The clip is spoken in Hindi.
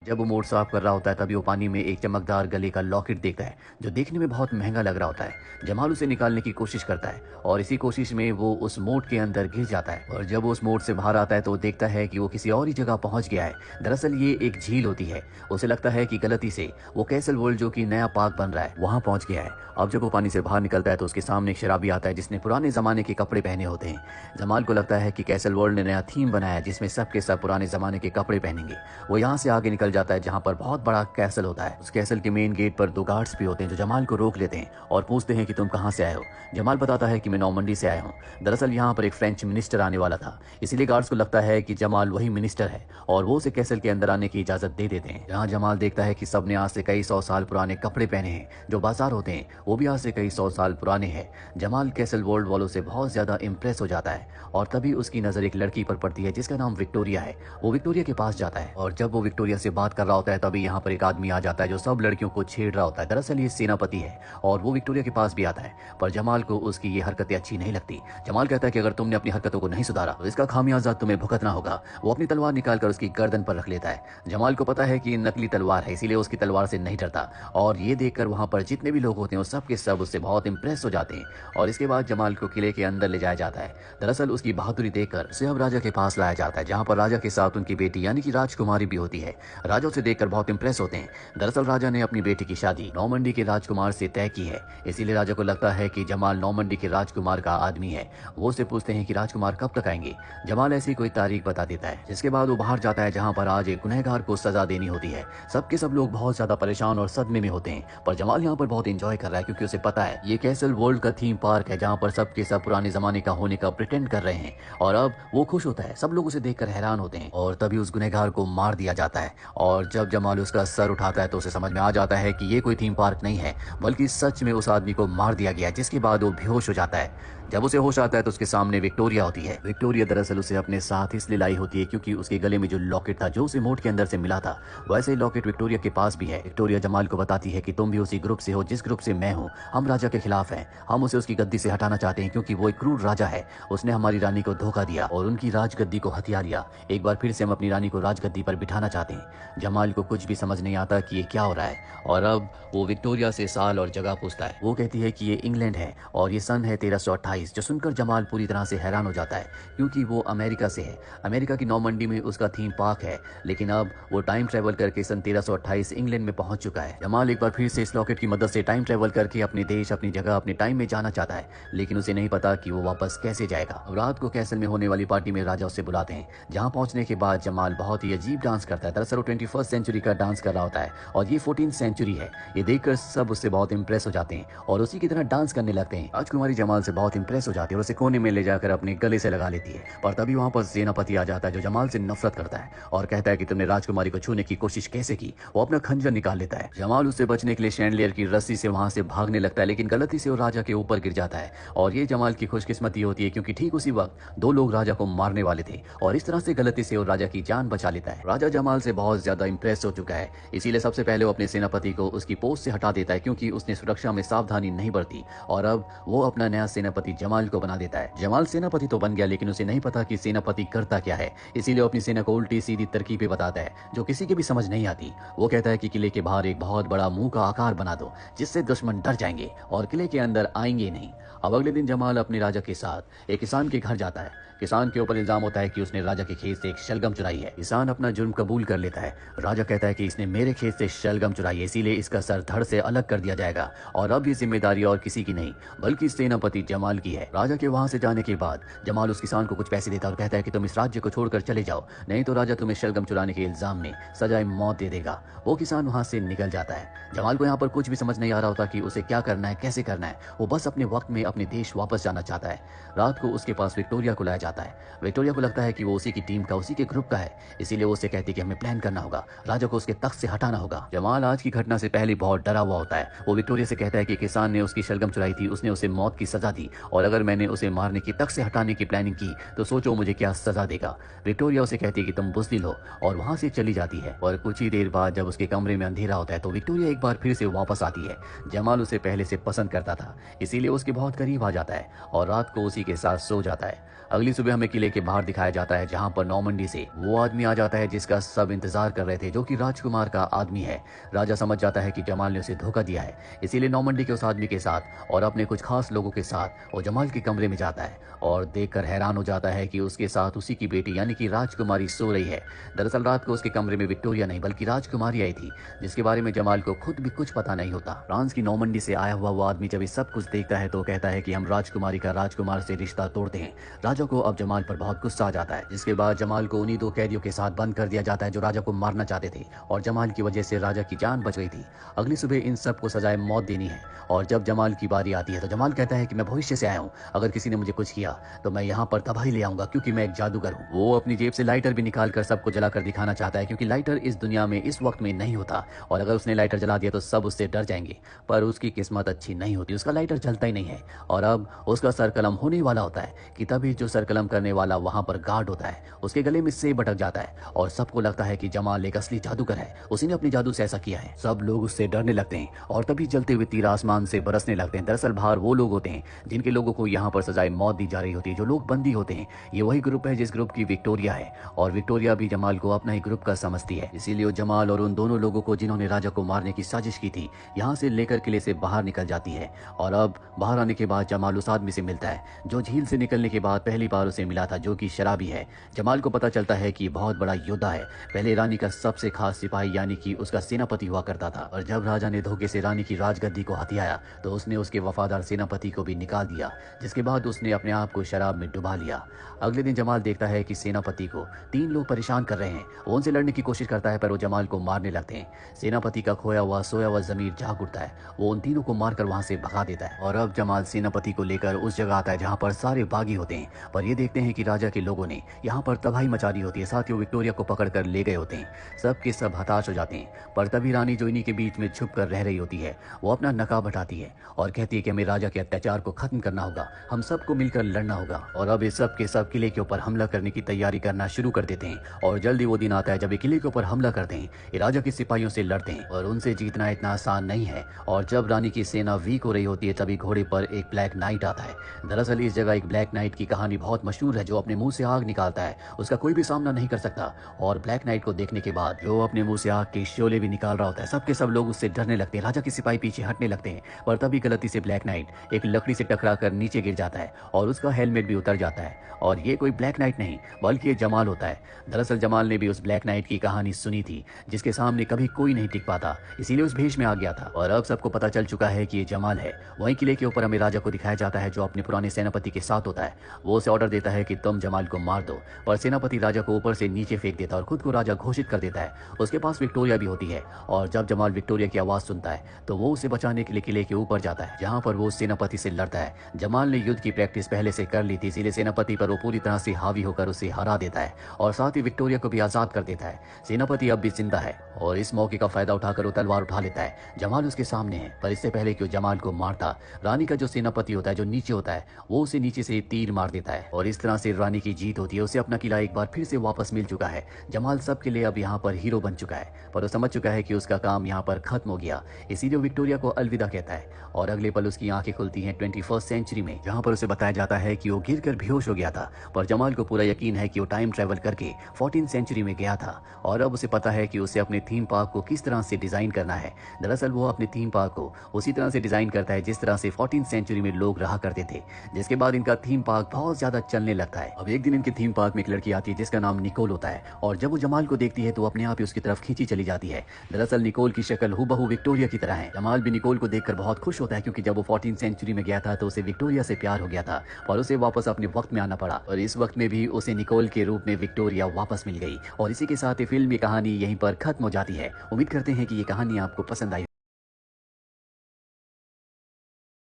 जब वो मोड़ साफ कर रहा होता है तभी वो पानी में एक चमकदार गले का लॉकेट देखता है जो देखने में बहुत महंगा लग रहा होता है। जमाल उसे निकालने की कोशिश करता है और इसी कोशिश में वो उस मोड़ के अंदर गिर जाता है और जब वो उस मोड़ से बाहर आता है तो वो देखता है कि वो किसी और ही जगह पहुंच गया है। दरअसल ये एक झील होती है। उसे लगता है कि गलती से वो कैसल वर्ल्ड जो कि नया पार्क बन रहा है वहां पहुंच गया है। अब जब वो पानी से बाहर निकलता है तो उसके सामने एक शराबी आता है जिसने पुराने जमाने के कपड़े पहने होते हैं। जमाल को लगता है कि कैसल वर्ल्ड ने नया थीम बनाया है जिसमें सबके सब पुराने जमाने के कपड़े पहनेंगे। वो यहाँ से आगे निकल जाता है जहाँ पर बहुत बड़ा कैसल होता है। उस कैसल के मेन गेट पर दो गार्ड्स भी होते हैं जो जमाल को रोक लेते हैं और पूछते हैं कि तुम कहाँ से आए हो। जमाल बताता है कि मैं नॉर्मंडी से आया हूँ। दरअसल यहाँ पर एक फ्रेंच मिनिस्टर आने वाला था, इसीलिए गार्ड्स को लगता है कि जमाल वही मिनिस्टर है और वो उसे कैसल के अंदर आने की इजाजत दे देते हैं। जहाँ जमाल देखता है कि सबने आज से कई 100 साल पुराने कपड़े पहने हैं। जो बाजार होते हैं वो भी आज से कई 100 साल पुराने हैं। जमाल कैसल वर्ल्ड वालों से बहुत ज्यादा इंप्रेस हो जाता है और तभी उसकी नजर एक लड़की पर पड़ती है जिसका नाम विक्टोरिया है। वो विक्टोरिया के पास जाता है और जब वो विक्टोरिया से बात कर रहा होता है तभी यहाँ पर एक आदमी आ जाता है जो सब लड़कियों को छेड़ रहा होता है। दरअसल ये सेनापति है और वो विक्टोरिया के पास भी आता है, पर जमाल को उसकी ये हरकतें अच्छी नहीं लगती। जमाल कहता है कि अगर तुमने अपनी हरकतों को नहीं सुधारा तो इसका खामियाजा तुम्हें भुगतना होगा। वो अपनी तलवार निकालकर उसकी गर्दन पर रख लेता है। जमाल को पता है कि नकली तलवार है, इसीलिए उसकी तलवार से नहीं डरता और ये देखकर वहां पर जितने भी लोग होते हैं वो सब के सब उससे बहुत इंप्रेस हो जाते हैं और इसके बाद जमाल को किले के अंदर ले जाया जाता है। दरअसल उसकी बहादुरी देखकर उसे अब राजा के पास लाया जाता है जहाँ पर राजा के साथ उनकी बेटी यानी कि राजकुमारी भी होती है। राजा उसे देखकर बहुत इंप्रेस होते हैं। दरअसल राजा ने अपनी बेटी की शादी नॉर्मंडी के राजकुमार से तय की है, इसीलिए राजा को लगता है कि जमाल नॉर्मंडी के राजकुमार का आदमी है। वो उससे पूछते हैं कि राजकुमार कब तक आएंगे। जमाल ऐसी कोई तारीख बता देता है जिसके बाद वो बाहर जाता है जहाँ पर आज एक गुनहगार को सजा देनी होती है। सबके सब लोग बहुत ज्यादा परेशान और सदमे में होते हैं, पर जमाल यहाँ पर बहुत एंजॉय कर रहा है क्योंकि उसे पता है ये कैसल वर्ल्ड का थीम पार्क है जहाँ पर सबके सब पुराने जमाने का होने का प्रिटेंड कर रहे हैं और अब वो खुश होता है। सब लोग उसे देखकर हैरान होते हैं और तभी उस गुनहगार को मार दिया जाता है और जब जमाल उसका सर उठाता है तो उसे समझ में आ जाता है कि ये कोई थीम पार्क नहीं है बल्कि सच में उस आदमी को मार दिया गया, जिसके बाद वो बेहोश हो जाता है। जब उसे होश आता है तो उसके सामने विक्टोरिया होती है। विक्टोरिया दरअसल उसे अपने साथ इसलिए लाई होती है क्योंकि उसके गले में जो लॉकेट था जो उसे मोट के अंदर से मिला था वैसे ही लॉकेट विक्टोरिया के पास भी है। विक्टोरिया जमाल को बताती है कि तुम भी उसी ग्रुप से हो जिस ग्रुप से मैं हूँ। हम राजा के खिलाफ हैं, हम उसे उसकी गद्दी से हटाना चाहते हैं क्योंकि वो एक क्रूर राजा है। उसने हमारी रानी को धोखा दिया और उनकी राजगद्दी को हथिया लिया। एक बार फिर से हम अपनी रानी को राजगद्दी पर बिठाना चाहते हैं। जमाल को कुछ भी समझ नहीं आता कि ये क्या हो रहा है और अब वो विक्टोरिया से साल और जगह पूछता है। वो कहती है कि ये इंग्लैंड है और ये सन है 1328। जो सुनकर जमाल पूरी तरह से हैरान हो जाता है क्योंकि वो अमेरिका से है। अमेरिका की नॉर्मंडी में उसका थीम पार्क है, लेकिन अब वो टाइम ट्रेवल करके सन 1328 इंग्लैंड में पहुंच चुका है। जमाल एक बार फिर से इस लॉकेट की मदद से टाइम ट्रेवल करके अपने देश, अपनी जगह, अपने टाइम में जाना चाहता है, लेकिन उसे नहीं पता कि वो वापस कैसे जाएगा। अब रात को कैसल में होने वाली पार्टी में राजा उसे बुलाते हैं, जहां पहुंचने के बाद जमाल बहुत ही अजीब डांस करता है। दरअसल वो 21st सेंचुरी का डांस कर रहा होता है और ये 14th सेंचुरी है। ये देखकर सब उससे बहुत इंप्रेस हो जाते हैं और उसी की तरह डांस करने लगते हैं। राजकुमारी जमाल से बहुत इंप्रेस हो जाती है और उसे कोने में ले जाकर अपने गले से लगा लेती है, पर तभी वहां पर सेनापति आ जाता है जो जमाल से नफरत करता है और कहता है कि तुमने राजकुमारी को छूने की कोशिश कैसे की। वो अपना खंजर निकाल लेता है। जमाल उससे बचने के लिए शैंडलियर की रस्सी से वहां से भागने लगता है, लेकिन गलती से वो राजा के ऊपर गिर जाता है और ये जमाल की खुशकिस्मती होती है क्योंकि ठीक उसी वक्त दो लोग राजा को मारने वाले थे और इस तरह से गलती से वो राजा की जान बचा लेता है। राजा जमाल से बहुत ज्यादा इंप्रेस हो चुका है, इसीलिए सबसे पहले वो अपने सेनापति को उसकी पोस्ट से हटा देता है क्योंकि उसने सुरक्षा में सावधानी नहीं बरती और अब वो अपना नया सेनापति जमाल को बना देता है। जमाल सेनापति तो बन गया, लेकिन उसे नहीं पता कि सेनापति करता क्या है, इसीलिए वो अपनी सेना को उल्टी सीधी तरकीबें बताता है जो किसी के भी समझ नहीं आती। वो कहता है कि किले के बाहर एक बहुत बड़ा मुंह का आकार बना दो जिससे दुश्मन डर जाएंगे और किले के अंदर आएंगे नहीं। अब अगले दिन जमाल अपने राजा के साथ एक किसान के घर जाता है। किसान के ऊपर इल्जाम होता है कि उसने राजा के खेत से एक शलगम चुराई है। किसान अपना जुर्म कबूल कर लेता है। राजा कहता है कि इसने मेरे खेत से शलगम चुराई है, इसीलिए इसका सर धड़ से अलग कर दिया जाएगा और अब ये जिम्मेदारी और किसी की नहीं बल्कि सेनापति जमाल की है। राजा के वहां से जाने के बाद जमाल उस किसान को कुछ पैसे देता है और कहता है कि तुम इस राज्य को छोड़कर चले जाओ, नहीं तो राजा तुम्हें शलगम चुराने के इल्जाम में सजाए मौत दे देगा। वो किसान वहां से निकल जाता है। जमाल को यहाँ पर कुछ भी समझ नहीं आ रहा होता कि उसे क्या करना है, कैसे करना है। वो बस अपने वक्त में अपने देश वापस जाना चाहता है। रात को उसके पास विक्टोरिया को लाया जाता है। विक्टोरिया को लगता है कि वो उसी की टीम का, उसी के ग्रुप का है, इसीलिए वो उसे कहती है कि हमें प्लान करना होगा, राजा को उसके तख्त से हटाना होगा। जमाल आज की घटना से पहले बहुत डरा हुआ होता है। वो विक्टोरिया से कहता है कि किसान ने उसकी शलगम चुराई थी, उसने उसे मौत की सजा दी और अगर मैंने उसे मारने की तक से हटाने की प्लानिंग की तो सोचो मुझे क्या सजा देगा। विक्टोरिया उसे कहती है कि तुम बुज़दिल हो और वहां से चली जाती है। और कुछ ही देर बाद जब उसके कमरे में अंधेरा होता है तो विक्टोरिया एक बार फिर से वापस आती है। जमाल उसे पहले से पसंद करता था, इसीलिए उसके बहुत करीब आ जाता है और रात को उसी के साथ सो जाता है। अगली सुबह हमें किले के बाहर दिखाया जाता है जहां पर नॉर्मंडी से वो आदमी आ जाता है जिसका सब इंतजार कर रहे थे, जो कि राजकुमार का आदमी है। राजा समझ जाता है कि जमाल ने उसे धोखा दिया है, इसीलिए नॉर्मंडी के उस आदमी के साथ और अपने कुछ खास लोगों के साथ वो जमाल के कमरे में जाता है और देखकर हैरान हो जाता है कि उसके साथ उसी की बेटी यानी कि राजकुमारी सो रही है। दरअसल रात को उसके कमरे में विक्टोरिया नहीं बल्कि राजकुमारी आई थी, जिसके बारे में जमाल को खुद भी कुछ पता नहीं होता। फ्रांस की नॉर्मंडी से आया हुआ वो आदमी जब ये सब कुछ देखता है तो कहता है कि हम राजकुमारी का राजकुमार से रिश्ता तोड़ते हैं। राजा को अब जमाल पर बहुत गुस्सा आ जाता है, जिसके बाद जमाल को उन्हीं 2 कैदियों के साथ बंद कर दिया जाता है जो राजा को मारना चाहते थे और जमाल की वजह से राजा की जान बच गई थी। अगली सुबह इन सब को सजाए मौत देनी है और जब जमाल की बारी आती है तो जमाल कहता है कि मैं भविष्य से आया हूँ, अगर किसी ने मुझे कुछ किया तो मैं यहाँ पर तबाही ले आऊंगा क्योंकि मैं एक जादूगर हूँ। वो अपनी जेब से लाइटर भी निकाल कर सबको जलाकर दिखाना चाहता है क्योंकि लाइटर इस दुनिया में इस वक्त में नहीं होता और अगर उसने लाइटर जला दिया तो सब उससे डर जाएंगे। पर उसकी किस्मत अच्छी नहीं होती, उसका लाइटर जलता ही नहीं है और अब उसका सर कलम होने वाला होता है कि तभी जो सर कलम करने वाला वहां पर गार्ड होता है, उसके गले में सेब अटक जाता है और सबको लगता है कि जमाल एक असली जादूगर है, उसी ने अपने जादू से ऐसा किया है। सब लोग उससे डरने लगते हैं और तभी जलते हुए तीर आसमान से बरसने लगते हैं। दरअसल बाहर वो लोग होते हैं जिनके लोगों को यहाँ पर सजाए मौत दी जा रही होती है, जो लोग बंदी होते हैं। ये वही ग्रुप है जिस ग्रुप की विक्टोरिया है और विक्टोरिया भी जमाल को अपना ही ग्रुप का समझती है, इसीलिए वो जमाल और उन दोनों लोगों को जिन्होंने राजा को मारने की साजिश की थी यहाँ से लेकर किले से बाहर निकल जाती है। और अब बाहर आने के बाद जमाल उस आदमी से मिलता है जो झील से निकलने के बाद पहली बार उसे मिला था, जो कि शराबी है। जमाल को पता चलता है कि बहुत बड़ा योद्धा है, पहले रानी का सबसे खास सिपाही यानी कि उसका सेनापति हुआ करता था और जब राजा ने धोखे से रानी की राजगद्दी को हथियाया तो उसने उसके वफादार सेनापति को भी निकाल दिया, जिसके बाद उसने अपने आप को शराब में डुबा लिया। अगले दिन जमाल देखता है कि सेनापति को 3 लोग परेशान कर रहे हैं। वो उनसे लड़ने की कोशिश करता है पर वो जमाल को मारने लगते हैं। सेनापति का खोया हुआ सोया हुआ जमीर जाग उठता है, वो उन तीनों को मारकर वहां से भगा देता है और अब जमाल सेनापति को लेकर उस जगह आता है जहां पर सारे बागी होते हैं। पर ये देखते हैं कि राजा के लोगों ने यहाँ पर तबाही मचा दी होती है, साथ ही वो विक्टोरिया को पकड़कर ले गए होते हैं। सब के सब हताश हो जाते हैं पर तभी रानी जो इन्हीं के बीच में छुप कर रह रही होती है वो अपना नकाब हटाती है और कहती है कि हमें राजा के अत्याचार को खत्म करना होगा, हम सबको मिलकर लड़ना होगा। और अब इस सब के सब किले के ऊपर हमला करने की तैयारी करना शुरू कर देते हैं और जल्दी वो दिन आता है जब ये किले के ऊपर हमला करते हैं। ये राजा के सिपाहियों से लड़ते हैं और उनसे जीतना इतना आसान नहीं है और जब रानी की सेना वीक हो रही होती है तभी घोड़े पर एक ब्लैक नाइट आता है। दरअसल इस जगह एक ब्लैक नाइट की कहानी बहुत मशहूर है जो अपने मुंह से आग निकालता है, उसका कोई भी सामना नहीं कर सकता और ब्लैक नाइट को देखने के बाद जो अपने मुंह से आग के शोले भी निकाल रहा होता है, सबके सब लोग उससे डरने लगते हैं। राजा के सिपाही पीछे हटने लगते हैं पर तभी गलती से ब्लैक नाइट एक लकड़ी से टकरा कर नीचे गिर जाता है और उसका हेलमेट भी उतर जाता है और ये कोई ब्लैक नाइट नहीं बल्कि ये जमाल होता है। दरअसल जमाल ने भी उस ब्लैक नाइट की कहानी सुनी थी जिसके सामने कभी कोई नहीं टिक पाता, इसीलिए उस भेष में आ गया था और अब सबको पता चल चुका है कि ये जमाल है। वहीं किले के ऊपर हमें राजा को दिखाया जाता है जो अपने पुराने सेनापति के साथ होता है। वो उसे ऑर्डर देता है कि तुम जमाल को मार दो, पर सेनापति राजा को ऊपर से नीचे फेंक देता है और खुद को राजा घोषित कर देता है। उसके पास विक्टोरिया भी होती है और जब जमाल विक्टोरिया की आवाज सुनता है तो वो उसे बचाने के लिए किले के ऊपर जाता है जहाँ पर वो सेनापति से लड़ता है। जमाल ने युद्ध की प्रैक्टिस पहले से कर ली थी, इसीलिए सेनापति पर वो पूरी तरह से हावी होकर उसे हरा देता है और साथ ही विक्टोरिया को भी आजाद कर देता है। सेनापति अब भी जिंदा है और इस मौके का फायदा उठाकर वो तलवार उठा लेता है। जमाल उसके सामने है पर इससे पहले कि वो जमाल को मारता, रानी का जो सेनापति होता है जो नीचे होता है वो उसे नीचे से तीर मार देता है और इस तरह से रानी की जीत होती है। उसे अपना किला एक बार फिर से वापस मिल चुका है। जमाल सबके लिए अब यहाँ पर हीरो बन चुका है पर वो समझ चुका है कि उसका काम यहाँ पर खत्म हो गया, इसीलिए विक्टोरिया को अलविदा कहता है और अगले पल उसकी आंखें खुलती हैं 21st सेंचुरी में, जहाँ पर उसे बताया जाता है कि वो गिरकर बेहोश हो गया था। पर जमाल को पूरा यकीन है कि वो टाइम ट्रेवल करके 14th सेंचुरी में गया था और अब उसे पता है कि उसे अपने थीम पार्क को किस तरह से डिजाइन करना है। दरअसल वो अपने थीम पार्क को उसी तरह से डिजाइन करता है जिस तरह से 14th सेंचुरी में लोग रहा करते थे, जिसके बाद इनका थीम पार्क बहुत ज्यादा चलने लगता है। अब एक दिन इनके थीम पार्क में एक लड़की आती है जिसका नाम निकोल होता है और जब वो जमाल को देखती है तो अपने आप ही उसकी तरफ खींची चली जाती है। दरअसल निकोल की शक्ल हूबहू विक्टोरिया की तरह है। जमाल भी निकोल को देखकर बहुत खुश होता है क्योंकि जब वो 14th सेंचुरी में गया था तो उसे विक्टोरिया से प्यार हो गया था और उसे वापस अपने वक्त में आना पड़ा और इस वक्त में भी उसे निकोल के रूप में विक्टोरिया वापस मिल गई। और इसी के साथ ये फिल्म की कहानी यहीं पर खत्म हो जाती है। उम्मीद करते हैं कि ये कहानी आपको पसंद आई।